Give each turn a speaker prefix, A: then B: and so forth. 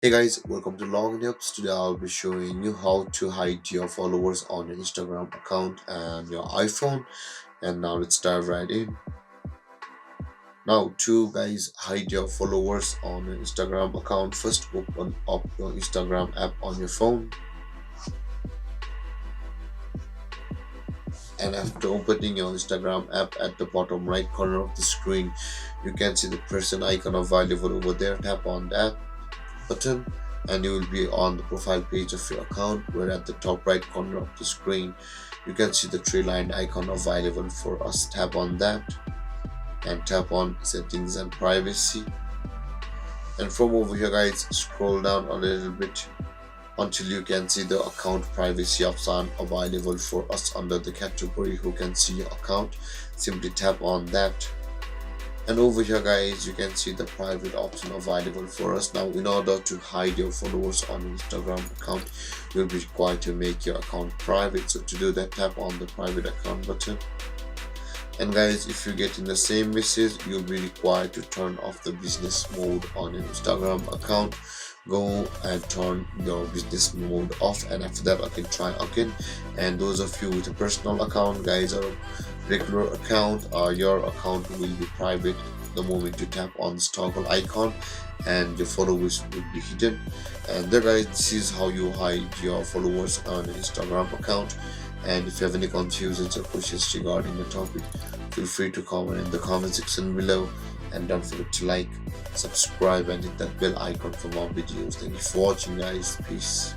A: Hey guys, welcome to Long Nips. Today I'll be showing you how to hide your followers on your Instagram account and your iPhone. And now let's dive right in. Now, to guys hide your followers on your Instagram account, first open up your Instagram app on your phone. And after opening your Instagram app, at the bottom right corner of the screen, you can see the person icon available over there. Tap on that button and you will be on the profile page of your account, where at the top right corner of the screen you can see the three line icon available for us. Tap on that and tap on settings and privacy, and from over here guys, scroll down a little bit until you can see the account privacy option available for us under the category who can see your account. Simply tap on that, and over here guys, you can see the private option available for us. Now, in order to hide your followers on Instagram account, you'll be required to make your account private. So to do that, tap on the private account button, and guys, if you get in the same message, you'll be required to turn off the business mode on your Instagram account. Go and turn your business mode off, and after that I can try again. And those of you with a personal account guys, or regular account, your account will be private the moment you tap on this toggle icon, and your followers will be hidden. And there guys, this is how you hide your followers on an Instagram account. And if you have any confusions or questions regarding the topic, feel free to comment in the comment section below. And don't forget to like, subscribe, and hit that bell icon for more videos. Thank you for watching guys. Peace.